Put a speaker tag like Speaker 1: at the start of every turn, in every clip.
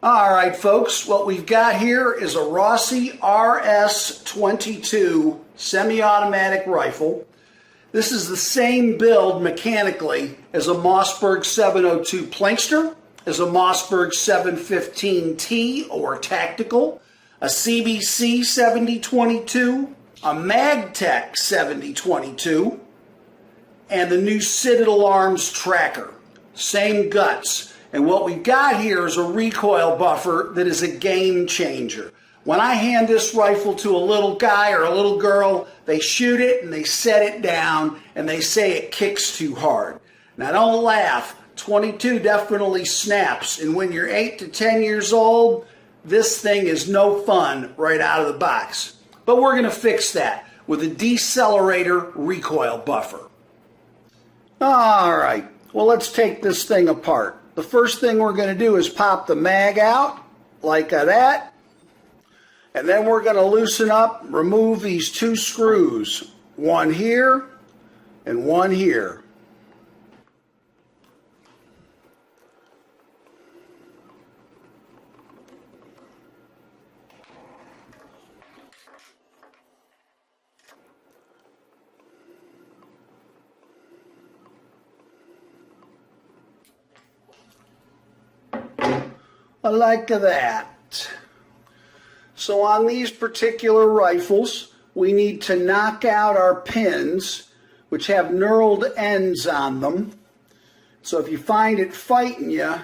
Speaker 1: All right, folks, what we've got here is a Rossi RS-22 semi-automatic rifle. This is the same build mechanically as a Mossberg 702 Plinkster, as a Mossberg 715T or Tactical, a CBC 7022, a Magtech 7022, and the new Citadel Arms Trakr. Same guts. And what we've got here is a recoil buffer that is a game changer. When I hand this rifle to a little guy or a little girl, they shoot it and they set it down and they say it kicks too hard. Now don't laugh, 22 definitely snaps, and when you're 8 to 10 years old, this thing is no fun right out of the box. But we're going to fix that with a Decelerator Recoil Buffer. All right, well, let's take this thing apart. The first thing we're going to do is pop the mag out like that, and then we're going to loosen up, remove these two screws, one here and one here. Like that. So on these particular rifles, we need to knock out our pins, which have knurled ends on them. So if you find it fighting you,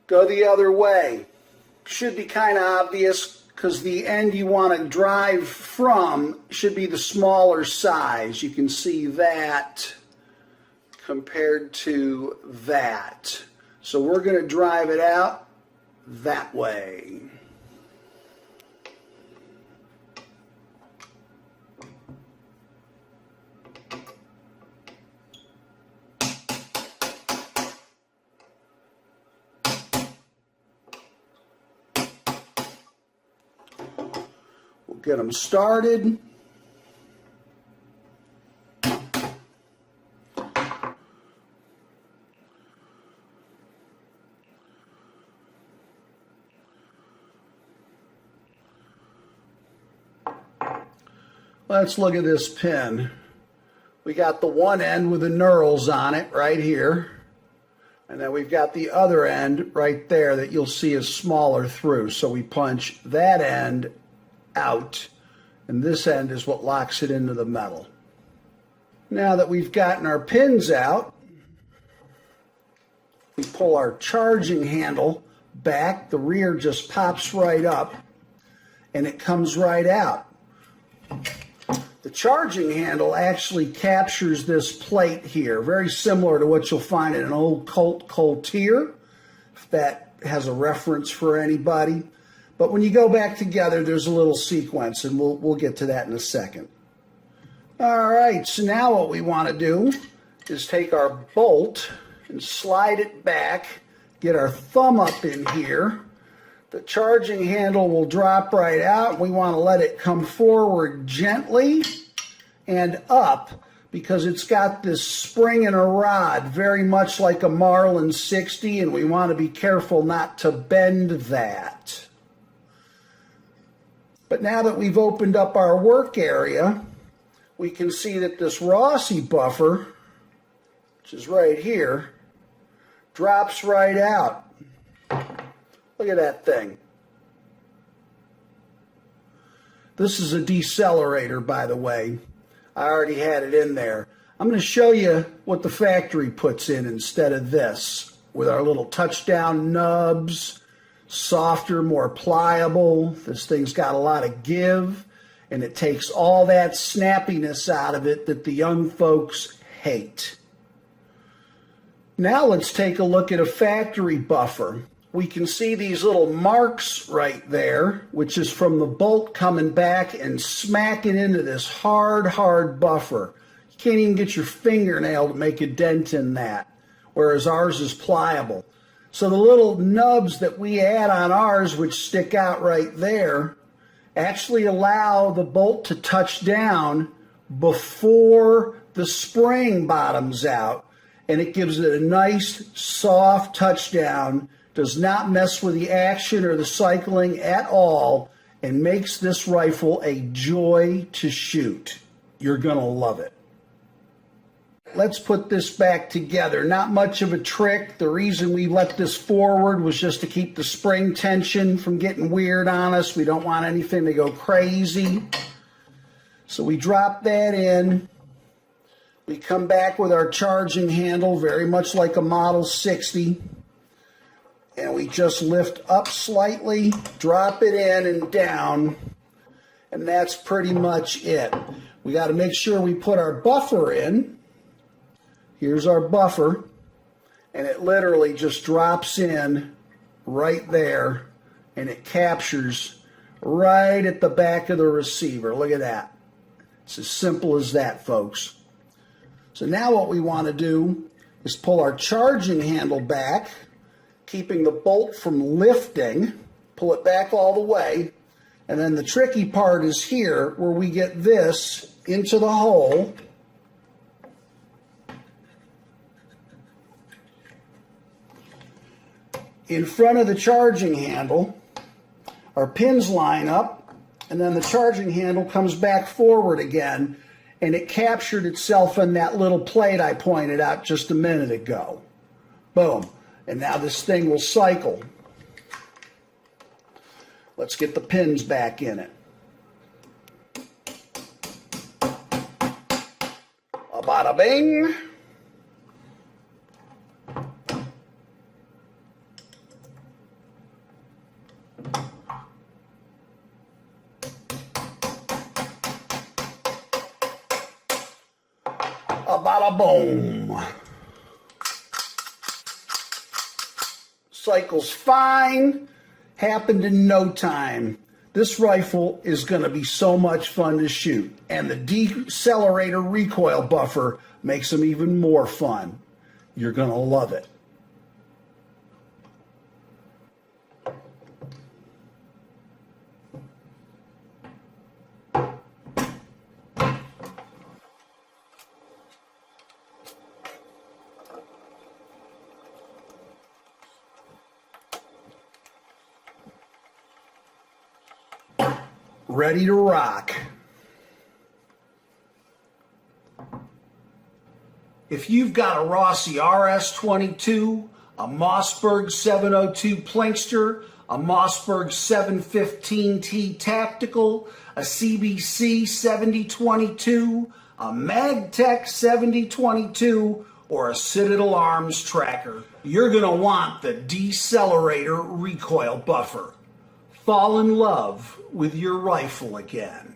Speaker 1: go the other way. Should be kind of obvious because the end you want to drive from should be the smaller size. You can see that compared to that. So we're going to drive it out that way. We'll get them started. Let's look at this pin. We got the one end with the knurls on it right here. And then we've got the other end right there that you'll see is smaller through. So we punch that end out, and this end is what locks it into the metal. Now that we've gotten our pins out, we pull our charging handle back. The rear just pops right up, and it comes right out. The charging handle actually captures this plate here, very similar to what you'll find in an old Colt Coltier, if that has a reference for anybody. But when you go back together, there's a little sequence, and we'll get to that in a second. All right, so now what we want to do is take our bolt and slide it back, get our thumb up in here. The charging handle will drop right out. We want to let it come forward gently and up because it's got this spring and a rod, very much like a Marlin 60, and we want to be careful not to bend that. But now that we've opened up our work area, we can see that this Rossi buffer, which is right here, drops right out. Look at that thing. This is a decelerator, by the way. I already had it in there. I'm going to show you what the factory puts in instead of this, with our little touchdown nubs, softer, more pliable. This thing's got a lot of give, and it takes all that snappiness out of it that the young folks hate. Now let's take a look at a factory buffer. We can see these little marks right there, which is from the bolt coming back and smacking into this hard buffer. You can't even get your fingernail to make a dent in that, whereas ours is pliable. So the little nubs that we add on ours, which stick out right there, actually allow the bolt to touch down before the spring bottoms out, and it gives it a nice soft touchdown does not mess with the action or the cycling at all, and makes this rifle a joy to shoot. You're going to love it. Let's put this back together. Not much of a trick. The reason we let this forward was just to keep the spring tension from getting weird on us. We don't want anything to go crazy. So we drop that in. We come back with our charging handle, very much like a Model 60. And we just lift up slightly, drop it in and down. And that's pretty much it. We got to make sure we put our buffer in. Here's our buffer, and it literally just drops in right there, and it captures right at the back of the receiver. Look at that. It's as simple as that, folks. So now what we want to do is pull our charging handle back, keeping the bolt from lifting, pull it back all the way, and then the tricky part is here where we get this into the hole. In front of the charging handle, our pins line up, and then the charging handle comes back forward again, and it captured itself in that little plate I pointed out just a minute ago. Boom. And now this thing will cycle. Let's get the pins back in it. A bada bing. Bada boom. Cycles fine. Happened in no time. This rifle is going to be so much fun to shoot. And the Decelerator Recoil Buffer makes them even more fun. You're going to love it. Ready to rock. If you've got a Rossi RS-22, a Mossberg 702 Plinkster, a Mossberg 715T Tactical, a CBC 7022, a Magtech 7022, or a Citadel Arms Trakr, you're going to want the Decelerator Recoil Buffer. Fall in love with your rifle again.